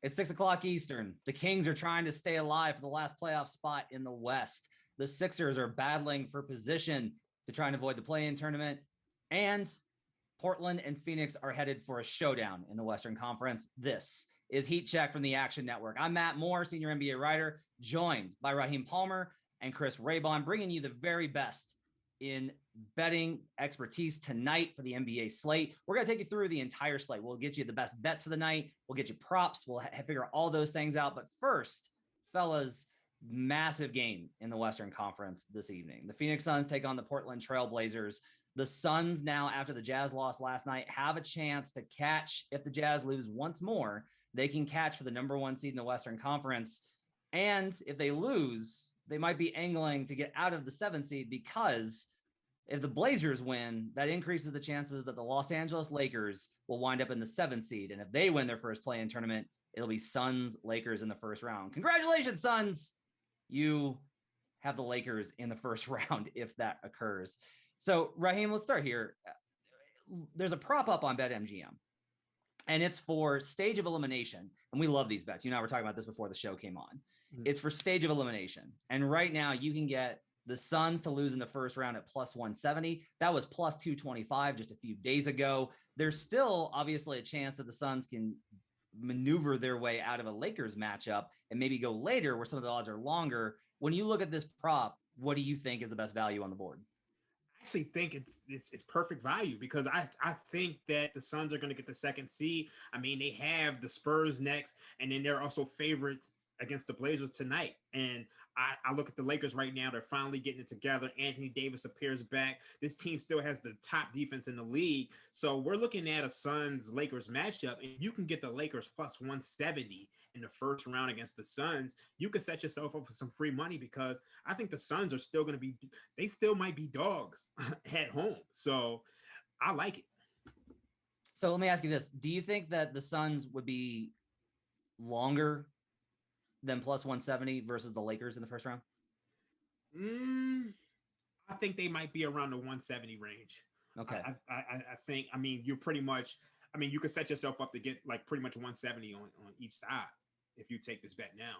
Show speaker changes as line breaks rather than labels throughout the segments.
It's 6 o'clock Eastern. The Kings are trying to stay alive for the last playoff spot in the West. The Sixers are battling for position to try and avoid the play-in tournament. And Portland and Phoenix are headed for a showdown in the Western Conference. This is Heat Check from the Action Network. I'm Matt Moore, senior NBA writer, joined by Raheem Palmer and Chris Raybon, bringing you the very best in betting expertise tonight for the NBA slate. We're going to take you through the entire slate. We'll get you the best bets for the night. We'll get you props. We'll figure all those things out. But first, fellas, massive game in the Western Conference this evening. The Phoenix Suns take on the Portland Trail Blazers. The Suns now, after the Jazz lost last night, have a chance to catch. If the Jazz lose once more, they can catch for the number one seed in the Western Conference. And if they lose, they might be angling to get out of the 7th seed, because if the Blazers win, that increases the chances that the Los Angeles Lakers will wind up in the 7th seed. And if they win their first play-in tournament, it'll be Suns-Lakers in the first round. Congratulations, Suns! You have the Lakers in the first round if that occurs. So, Raheem, let's start here. There's a prop up on BetMGM, and it's for stage of elimination. And we love these bets. You and I were talking about this before the show came on. It's for stage of elimination. And right now you can get the Suns to lose in the first round at plus 170. That was plus 225 just a few days ago. There's still obviously a chance that the Suns can maneuver their way out of a Lakers matchup and maybe go later where some of the odds are longer. When you look at this prop, what do you think is the best value on the board?
I actually think it's perfect value, because I think that the Suns are going to get the 2nd seed. I mean, they have the Spurs next, and then they're also favorites against the Blazers tonight. And I look at the Lakers right now. They're finally getting it together. Anthony Davis appears back. This team still has the top defense in the league. So we're looking at a Suns-Lakers matchup, and you can get the Lakers plus 170 in the first round against the Suns. You can set yourself up for some free money, because I think the Suns are still going to be – they still might be dogs at home. So I like it.
So let me ask you this. Do you think that the Suns would be longer than plus 170 versus the Lakers in the first round?
I think they might be around the 170 range.
Okay.
I think, I mean, you're pretty much, I mean, you could set yourself up to get like pretty much 170 on each side if you take this bet now.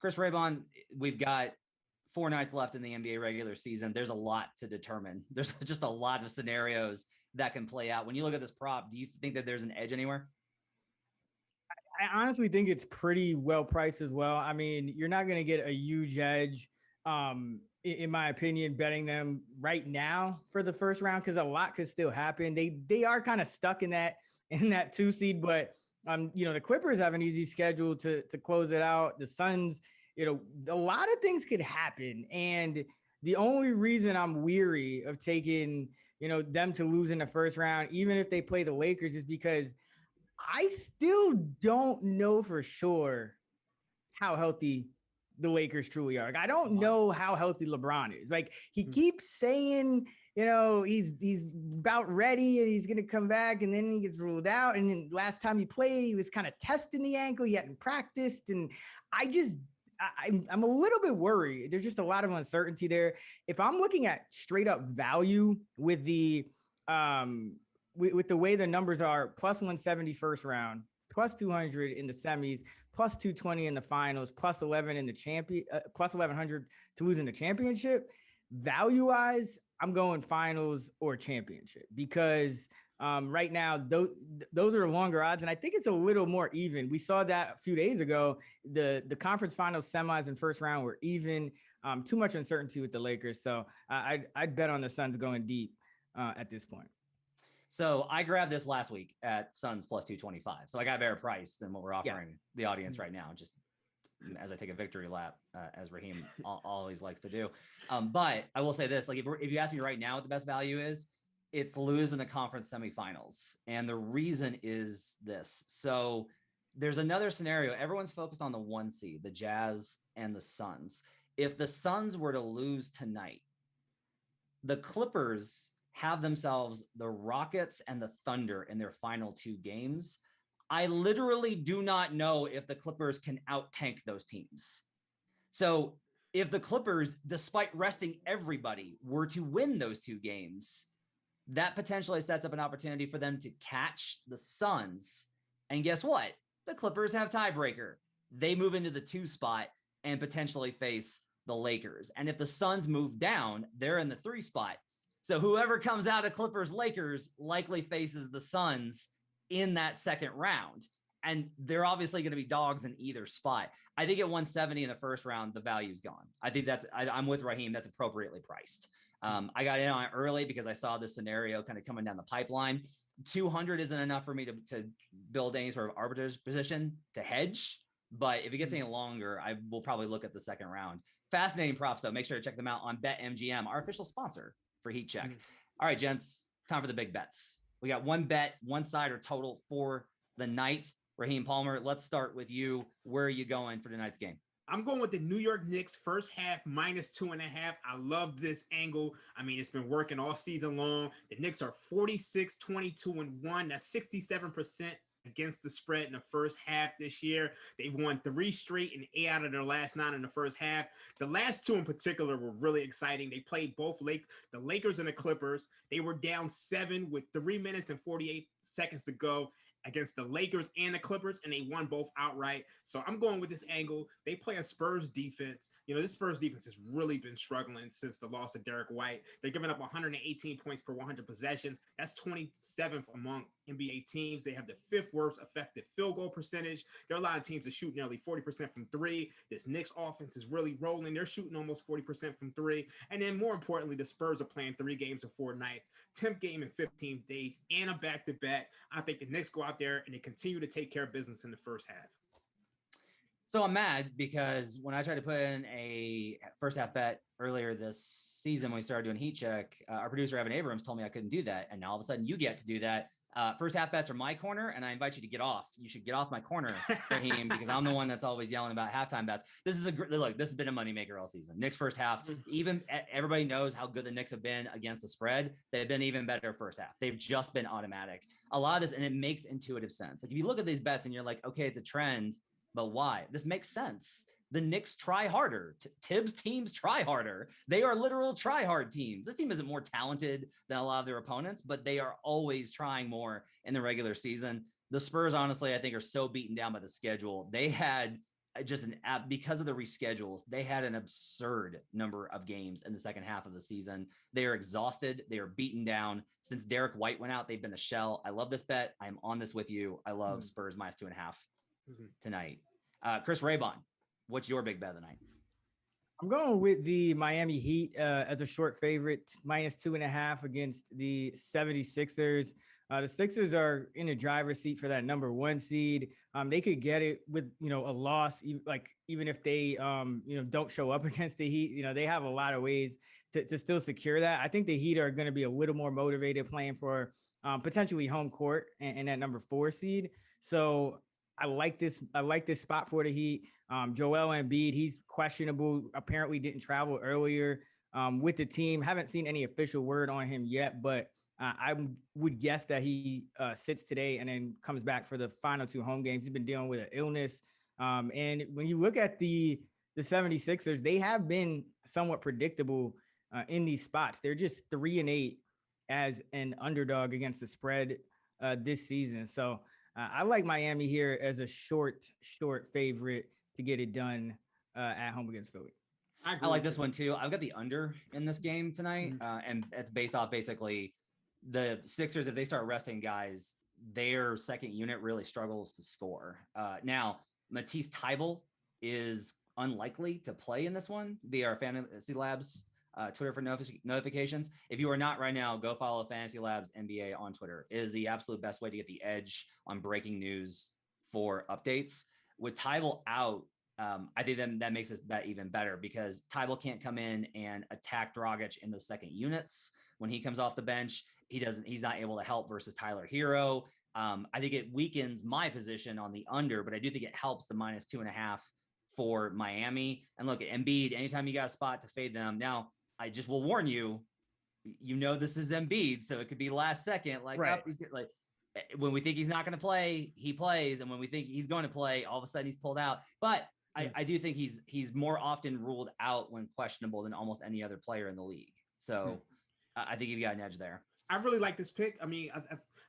Chris Raybon, we've got 4 nights left in the NBA regular season. There's a lot to determine. There's just a lot of scenarios that can play out. When you look at this prop, do you think that there's an edge anywhere?
I honestly think it's pretty well priced as well. I mean, you're not going to get a huge edge, in my opinion, betting them right now for the first round, because a lot could still happen. They are kind of stuck in that 2 seed, but the Clippers have an easy schedule to close it out. The Suns, a lot of things could happen, and the only reason I'm weary of taking them to lose in the first round, even if they play the Lakers, is because I still don't know for sure how healthy the Lakers truly are. Like, I don't know how healthy LeBron is. Like, he keeps saying, he's about ready and he's going to come back, and then he gets ruled out. And then last time he played, he was kind of testing the ankle. He hadn't practiced. And I'm a little bit worried. There's just a lot of uncertainty there. If I'm looking at straight up value with the way the numbers are, plus 170 first round, plus 200 in the semis, plus 220 in the finals, plus 11 in the plus 1100 to lose in the championship. Value wise, I'm going finals or championship, because right now those are longer odds, and I think it's a little more even. We saw that a few days ago. The conference finals, semis, and first round were even. Too much uncertainty with the Lakers, so I'd bet on the Suns going deep at this point.
So I grabbed this last week at Suns plus 225. So I got a better price than what we're offering the audience right now, just as I take a victory lap, as Raheem always likes to do. But I will say this, like, if you ask me right now what the best value is, it's lose in the conference semifinals. And the reason is this. So there's another scenario. Everyone's focused on the 1 seed, the Jazz and the Suns. If the Suns were to lose tonight, the Clippers have themselves the Rockets and the Thunder in their final 2 games. I literally do not know if the Clippers can out-tank those teams. So if the Clippers, despite resting everybody, were to win those 2 games, that potentially sets up an opportunity for them to catch the Suns. And guess what? the Clippers have tiebreaker. They move into the 2 spot and potentially face the Lakers. And if the Suns move down, they're in the 3 spot. So whoever comes out of Clippers Lakers likely faces the Suns in that second round. And they're obviously going to be dogs in either spot. I think at 170 in the first round, the value's gone. I think I'm with Raheem. That's appropriately priced. I got in on it early because I saw this scenario kind of coming down the pipeline. 200 isn't enough for me to build any sort of arbitrage position to hedge. But if it gets any longer, I will probably look at the second round. Fascinating props, though. Make sure to check them out on BetMGM, our official sponsor for Heat Check. All right, gents, time for the big bets. We got one bet, one side or total for the night. Raheem Palmer, let's start with you. Where are you going for tonight's game?
I'm going with the New York Knicks first half -2.5. I love this angle. I mean, it's been working all season long. The Knicks are 46-22-1. That's 67% against the spread in the first half this year. They've won 3 straight and 8 out of their last 9 in the first half. The last 2 in particular were really exciting. They played both the Lakers and the Clippers. They were down 7 with 3 minutes and 48 seconds to go against the Lakers and the Clippers, and they won both outright. So I'm going with this angle. They play a Spurs defense. This Spurs defense has really been struggling since the loss of Derek White. They're giving up 118 points per 100 possessions. That's 27th among NBA teams. They have the 5th worst effective field goal percentage. There are a lot of teams that shoot nearly 40% from 3. This Knicks offense is really rolling. They're shooting almost 40% from 3. And then more importantly, the Spurs are playing 3 games in 4 nights, 10th game in 15 days, and a back-to-back. I think the Knicks go out there and they continue to take care of business in the first half.
So I'm mad because when I tried to put in a first half bet earlier this season, when we started doing Heat Check, our producer Evan Abrams told me I couldn't do that. And now all of a sudden you get to do that. First half bets are my corner, and I invite you to get off. You should get off my corner, Raheem, because I'm the one that's always yelling about halftime bets. This is look. This has been a moneymaker all season. Knicks first half, even everybody knows how good the Knicks have been against the spread. They've been even better first half. They've just been automatic. A lot of this, and it makes intuitive sense. Like if you look at these bets and you're like, okay, it's a trend, but why? This makes sense. The Knicks try harder. Tibbs teams try harder. They are literal try hard teams. This team isn't more talented than a lot of their opponents, but they are always trying more in the regular season. The Spurs, honestly, I think are so beaten down by the schedule. They had just because of the reschedules, they had an absurd number of games in the second half of the season. They are exhausted. They are beaten down. Since Derek White went out, they've been a shell. I love this bet. I'm on this with you. I love Spurs -2.5 tonight. Chris Raybon, what's your big bet of the night?
I'm going with the Miami Heat as a short favorite, -2.5 against the 76ers. The Sixers are in the driver's seat for that number 1 seed. They could get it with, a loss, even if they, don't show up against the Heat. They have a lot of ways to still secure that. I think the Heat are going to be a little more motivated playing for potentially home court and that number 4 seed. So I like this spot for the Heat. Joel Embiid, he's questionable. Apparently didn't travel earlier with the team. Haven't seen any official word on him yet, but I would guess that he sits today and then comes back for the final 2 home games. He's been dealing with an illness. And when you look at the 76ers, they have been somewhat predictable in these spots. They're just 3-8 as an underdog against the spread this season. So I like Miami here as a short favorite to get it done at home against Philly.
I like this one too. I've got the under in this game tonight, and it's based off basically the Sixers. If they start resting guys, their second unit really struggles to score. Now, Matisse Thybulle is unlikely to play in this one via our Fantasy Labs Twitter for notifications. If you are not right now, go follow Fantasy Labs NBA on Twitter. It is the absolute best way to get the edge on breaking news for updates. With Thybulle out, I think that makes this bet even better because Thybulle can't come in and attack Dragic in those second units. When he comes off the bench, he's not able to help versus Tyler Hero. I think it weakens my position on the under, but I do think it helps the -2.5 for Miami. And look, Embiid, anytime you got a spot to fade them. Now, I just will warn you, this is Embiid, so it could be last second.
Right.
When we think he's not going to play, he plays, and when we think he's going to play, all of a sudden he's pulled out. But I do think he's more often ruled out when questionable than almost any other player in the league. So I think you've got an edge there.
I really like this pick. I mean,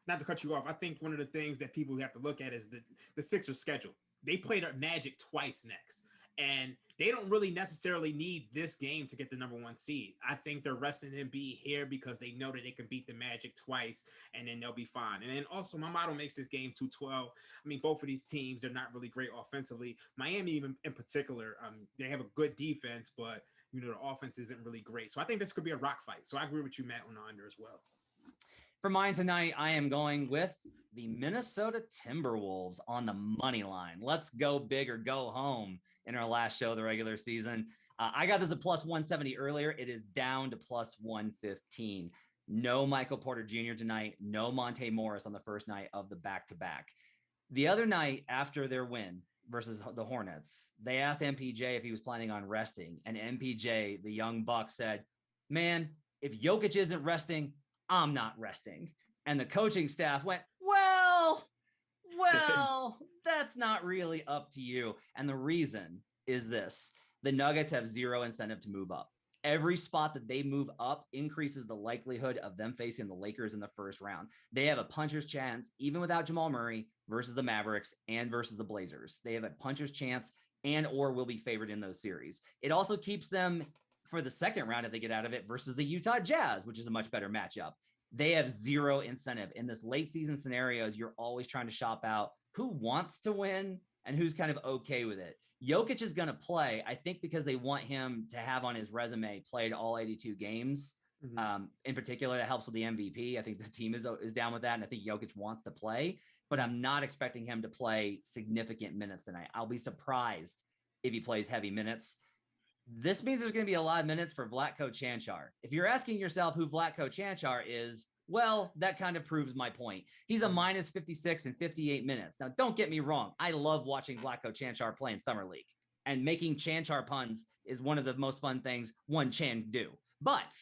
not to cut you off, I think one of the things that people have to look at is the Sixers schedule. They played at Magic twice next, and they don't really necessarily need this game to get the number 1 seed. I think they're resting Embiid here because they know that they can beat the Magic twice, and then they'll be fine. And then also, my model makes this game 212. I mean, both of these teams are not really great offensively. Miami, even in particular, they have a good defense, but the offense isn't really great. So I think this could be a rock fight. So I agree with you, Matt, on the under as well.
For mine tonight, I am going with the Minnesota Timberwolves on the money line. Let's go big or go home in our last show of the regular season. I got this at plus 170 earlier. It is down to plus 115. No Michael Porter Jr. tonight. No Monte Morris on the first night of the back-to-back. The other night after their win versus the Hornets, they asked MPJ if he was planning on resting. And MPJ, the young buck, said, man, if Jokic isn't resting, I'm not resting. And the coaching staff went, well, that's not really up to you. And the reason is this: the Nuggets have zero incentive to move up. Every spot that they move up increases the likelihood of them facing the Lakers in the first round. They have a puncher's chance, even without Jamal Murray, versus the Mavericks and versus the Blazers. They have a puncher's chance and or will be favored in those series. It also keeps them for the second round if they get out of it versus the Utah Jazz, which is a much better matchup. They have zero incentive. In this late season scenarios, you're always trying to shop out who wants to win and who's kind of okay with it. Jokic is going to play, I think, because they want him to have on his resume played all 82 games. Mm-hmm. In particular, that helps with the MVP. I think the team is down with that, and I think Jokic wants to play, but I'm not expecting him to play significant minutes tonight. I'll be surprised if he plays heavy minutes. This means there's going to be a lot of minutes for Vlatko Čančar. If you're asking yourself who Vlatko Čančar is, well, that kind of proves my point. He's a minus 56 in 58 minutes. Now, don't get me wrong. I love watching Vlatko Čančar play in Summer League. And making Čančar puns is one of the most fun things one can do. But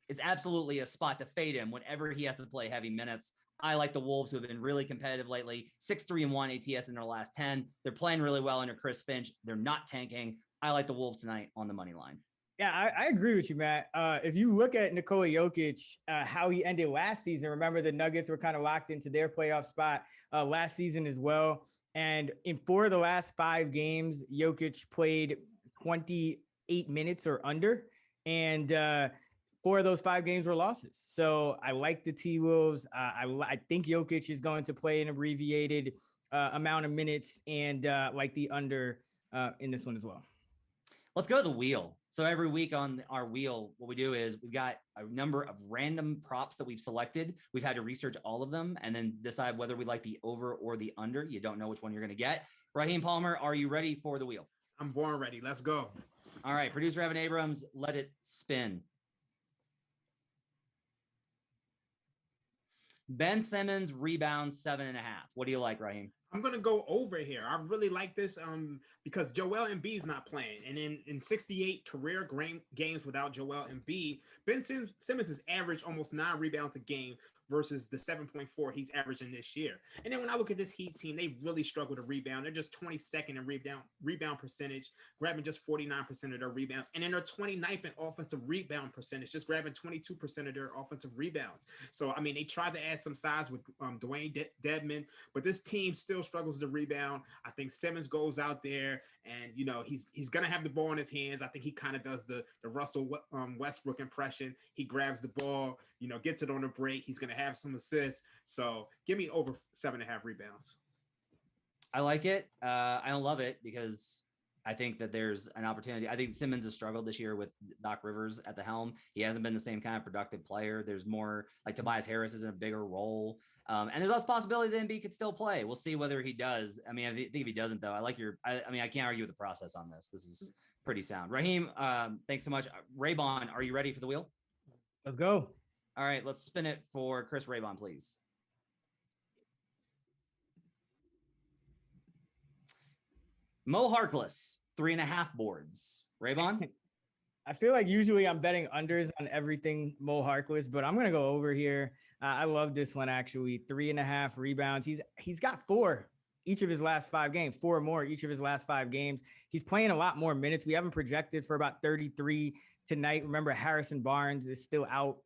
it's absolutely a spot to fade him whenever he has to play heavy minutes. I like the Wolves, who have been really competitive lately. 6-3-1 ATS in their last 10. They're playing really well under Chris Finch. They're not tanking. I like the Wolves tonight on the money line.
Yeah, I agree with you, Matt. If you look at Nikola Jokic, how he ended last season, remember the Nuggets were kind of locked into their playoff spot last season as well. And in 4 of the last 5 games, Jokic played 28 minutes or under. And 4 of those 5 games were losses. So I like the T-Wolves. I think Jokic is going to play an abbreviated amount of minutes, and like the under in this one as well.
Let's go to the wheel. So every week on our wheel, what we do is we've got a number of random props that we've selected. We've had to research all of them and then decide whether we like the over or the under. You don't know which one you're going to get. Raheem Palmer, are you ready for the wheel?
I'm born ready. Let's go.
All right. Producer Evan Abrams, let it spin. Ben Simmons rebounds 7.5. What do you like, Raheem?
I'm going to go over here. I really like this because Joel Embiid's not playing. And in 68 career games without Joel Embiid, Ben Simmons has averaged almost 9 rebounds a game versus the 7.4 he's averaging this year. And then when I look at this Heat team, they really struggle to rebound. They're just 22nd in rebound percentage, grabbing just 49% of their rebounds. And then they're 29th in offensive rebound percentage, just grabbing 22% of their offensive rebounds. So, I mean, they tried to add some size with Dwayne Dedmon, but this team still struggles to rebound. I think Simmons goes out there and, you know, he's going to have the ball in his hands. I think he kind of does the Russell Westbrook impression. He grabs the ball, you know, gets it on a break. He's going to have some assists. So give me over 7.5 rebounds.
I like it. I don't love it because I think that there's an opportunity. I think Simmons has struggled this year with Doc Rivers at the helm. He hasn't been the same kind of productive player. There's more like Tobias Harris is in a bigger role. And there's also possibility that Embiid could still play. We'll see whether he does. I mean, I think if he doesn't, though, I can't argue with the process on this. This is pretty sound. Raheem, thanks so much. Raybon, are you ready for the wheel?
Let's go.
All right, let's spin it for Chris Raybon, please. Mo Harkless, 3.5 boards. Raybon?
I feel like usually I'm betting unders on everything Mo Harkless, but I'm going to go over here. I love this one, actually. 3.5 rebounds. He's got 4 each of his last 5 games, 4 or more each of his last 5 games. He's playing a lot more minutes. We haven't projected for about 33 tonight. Remember, Harrison Barnes is still out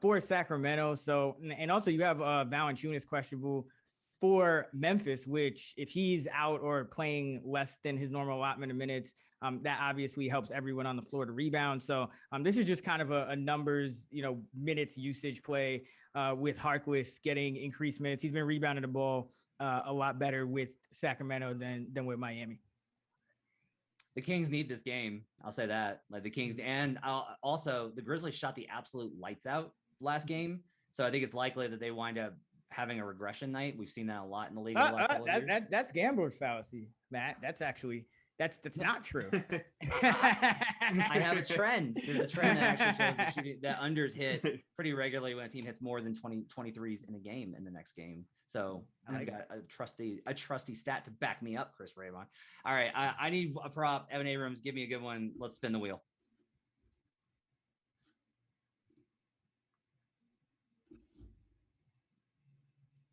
for Sacramento. So, and also you have Valanciunas questionable for Memphis, which if he's out or playing less than his normal allotment of minutes, that obviously helps everyone on the floor to rebound. So this is just kind of a numbers, minutes usage play with Harkless getting increased minutes. He's been rebounding the ball a lot better with Sacramento than with Miami.
The Kings need this game. I'll say that. Like the Kings, and also the Grizzlies shot the absolute lights out last game. So I think it's likely that they wind up having a regression night. We've seen that a lot in the league.
That's gambler's fallacy, Matt. That's not true.
I have a trend. There's a trend that actually shows that unders hit pretty regularly when a team hits more than 23s in a game in the next game. So I got a trusty stat to back me up, Chris Raybon. All right, I need a prop. Evan Abrams, give me a good one. Let's spin the wheel.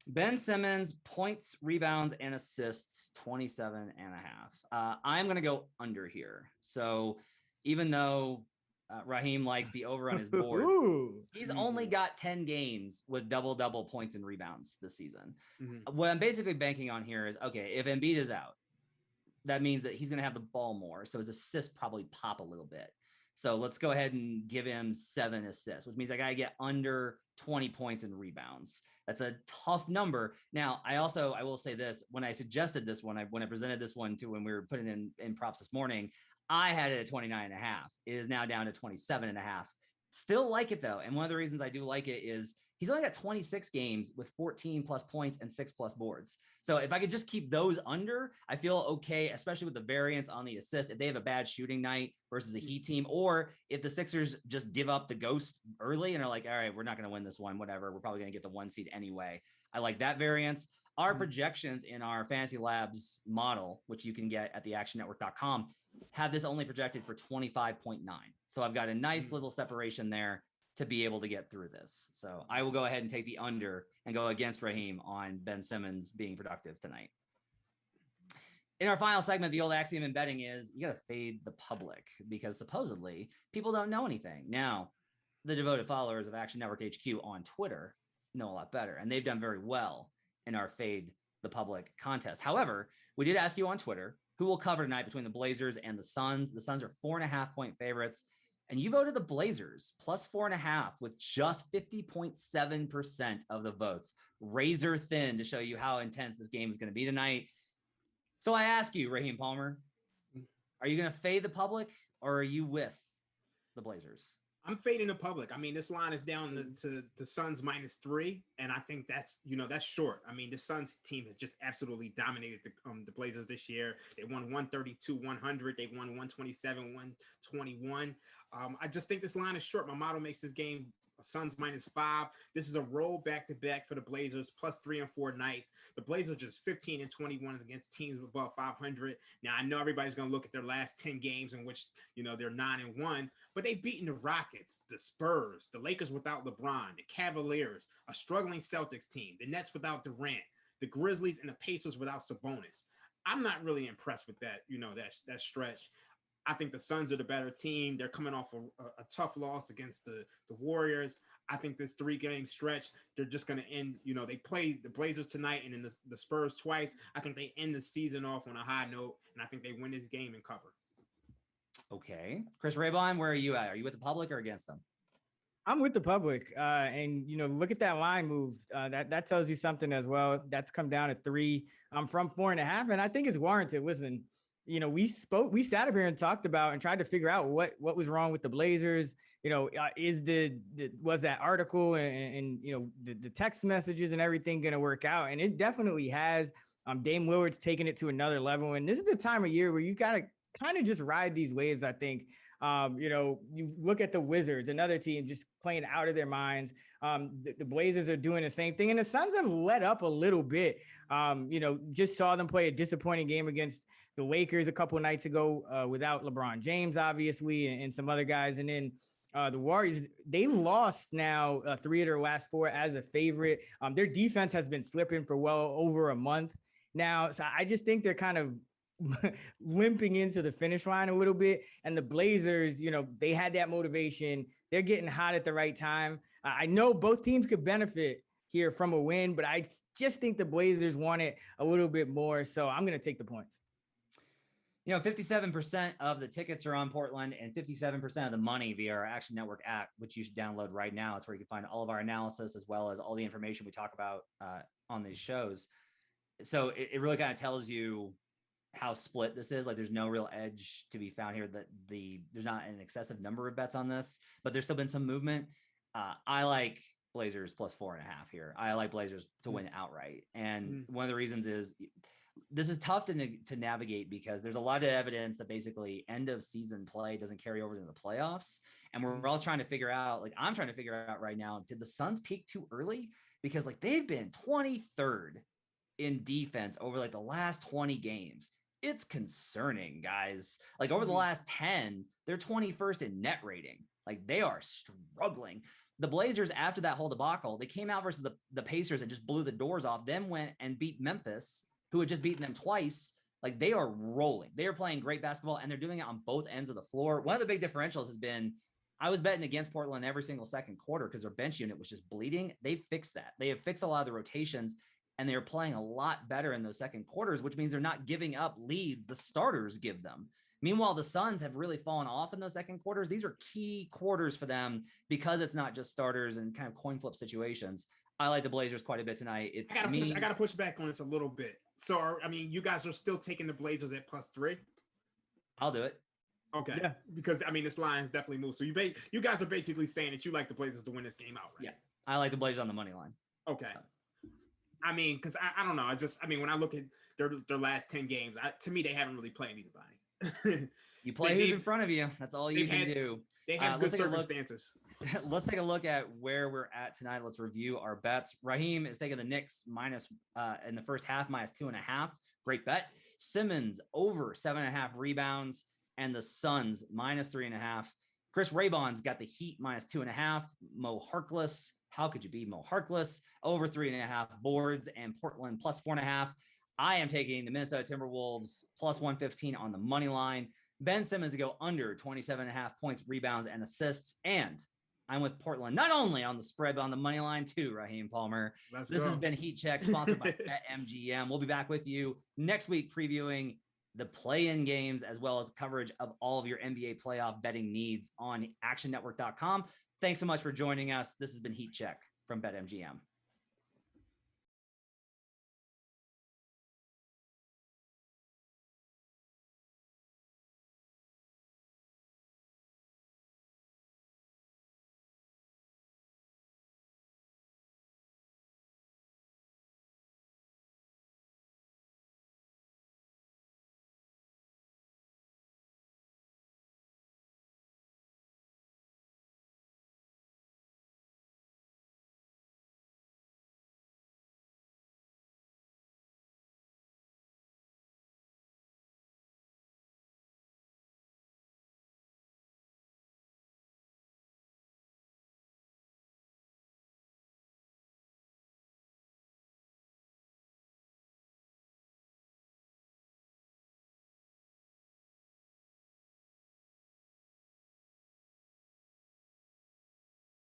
Ben Simmons, points, rebounds, and assists, 27 and a half. I'm going to go under here. So even though Raheem likes the over on his boards, he's only got 10 games with double points and rebounds this season. What I'm basically banking on here is, okay, if Embiid is out, that means that he's going to have the ball more. So his assists probably pop a little bit. So let's go ahead and give him 7 assists, which means I got to get under 20 points and rebounds. That's a tough number. Now, I will say this, when I suggested this one, when I presented this one when we were putting in props this morning, I had it at 29 and a half. It is now down to 27 and a half. Still like it though. And one of the reasons I do like it is he's only got 26 games with 14 plus points and 6 plus boards. So if I could just keep those under, I feel okay, especially with the variance on the assist. If they have a bad shooting night versus a Heat team, or if the Sixers just give up the ghost early and are like, all right, we're not going to win this one, whatever. We're probably going to get the 1 seed anyway. I like that variance. Our projections in our Fantasy Labs model, which you can get at theactionnetwork.com, have this only projected for 25.9. So I've got a nice little separation there to be able to get through this. So I will go ahead and take the under and go against Raheem on Ben Simmons being productive tonight. In our final segment, the old axiom in betting is you got to fade the public because supposedly people don't know anything. Now, the devoted followers of Action Network HQ on Twitter know a lot better, and they've done very well in our fade the public contest. However, we did ask you on Twitter who will cover tonight between the Blazers and the Suns. The Suns are 4.5 point favorites. And you voted the Blazers plus 4.5 with just 50.7% of the votes. Razor thin to show you how intense this game is going to be tonight. So I ask you, Raheem Palmer, are you going to fade the public or are you with the Blazers?
I'm fading the public. I mean, this line is down to the Suns -3, and I think that's short. I mean, the Suns team has just absolutely dominated the Blazers this year. They won 132-100. They won 127-121. I just think this line is short. My model makes this game Suns -5. This is a roll back-to-back for the Blazers, plus 3 and 4 nights. The Blazers just 15 and 21 against teams above 500. Now, I know everybody's going to look at their last 10 games in which, they're 9 and 1, but they've beaten the Rockets, the Spurs, the Lakers without LeBron, the Cavaliers, a struggling Celtics team, the Nets without Durant, the Grizzlies, and the Pacers without Sabonis. I'm not really impressed with that, that stretch. I think the Suns are the better team. They're coming off a tough loss against the Warriors. I think this 3-game stretch, they're just going to end, they play the Blazers tonight and then the Spurs twice. I think they end the season off on a high note, and I think they win this game and cover.
Okay. Chris Raybon, where are you at? Are you with the public or against them?
I'm with the public. And, look at that line move. That tells you something as well. That's come down to 3 from 4.5. And I think it's warranted. Listen, we sat up here and talked about and tried to figure out what was wrong with the Blazers. Was that article and the text messages and everything going to work out? And it definitely has. Dame Lillard's taken it to another level. And this is the time of year where you got to kind of just ride these waves, I think. You look at the Wizards, another team just playing out of their minds. The Blazers are doing the same thing. And the Suns have let up a little bit. Just saw them play a disappointing game against the Lakers a couple of nights ago without LeBron James, obviously, and some other guys. And then the Warriors, they've lost now 3 of their last 4 as a favorite. Their defense has been slipping for well over a month now. So I just think they're kind of limping into the finish line a little bit. And the Blazers, they had that motivation. They're getting hot at the right time. I know both teams could benefit here from a win, but I just think the Blazers want it a little bit more. So I'm going to take the points.
57% of the tickets are on Portland and 57% of the money via our Action Network app, which you should download right now. It's where you can find all of our analysis as well as all the information we talk about on these shows. So it really kind of tells you how split this is. Like there's no real edge to be found here, that there's not an excessive number of bets on this, but there's still been some movement. I like Blazers plus 4.5 here. I like Blazers to win outright. And one of the reasons is this is tough to navigate because there's a lot of evidence that basically end of season play doesn't carry over to the playoffs. And we're all trying to figure out, like I'm trying to figure out right now, did the Suns peak too early? Because like they've been 23rd in defense over like the last 20 games. It's concerning, guys. Like over the last 10, they're 21st in net rating. Like they are struggling. The Blazers, after that whole debacle, they came out versus the Pacers and just blew the doors off, then went and beat Memphis, who had just beaten them twice. Like they are rolling. They are playing great basketball and they're doing it on both ends of the floor. One of the big differentials has been, I was betting against Portland every single second quarter because their bench unit was just bleeding. They fixed that. They have fixed a lot of the rotations and they're playing a lot better in those second quarters, which means they're not giving up leads the starters give them. Meanwhile, the Suns have really fallen off in those second quarters. These are key quarters for them because it's not just starters and kind of coin flip situations. I like the Blazers quite a bit tonight.
I gotta push back on this a little bit. So, you guys are still taking the Blazers at +3?
I'll do it.
Okay. Yeah. Because this line has definitely moved. So you guys are basically saying that you like the Blazers to win this game outright.
Yeah, I like the Blazers on the money line.
Okay. So. Because I don't know. When I look at their last 10 games, to me they haven't really played anybody.
You play who's in front of you. That's all you can do.
They have good circumstances.
Let's take a look at where we're at tonight. Let's review our bets. Raheem is taking the Knicks minus in the first half -2.5. Great bet. Simmons over 7.5 rebounds and the Suns -3.5. Chris Raybon's got the Heat -2.5. Mo Harkless. How could you be Mo Harkless? Over 3.5 boards and Portland +4.5. I am taking the Minnesota Timberwolves +115 on the money line. Ben Simmons to go under 27.5 points, rebounds, and assists. And I'm with Portland, not only on the spread, but on the money line too, Raheem Palmer. This has been Heat Check, sponsored by BetMGM. We'll be back with you next week previewing the play-in games, as well as coverage of all of your NBA playoff betting needs on actionnetwork.com. Thanks so much for joining us. This has been Heat Check from BetMGM.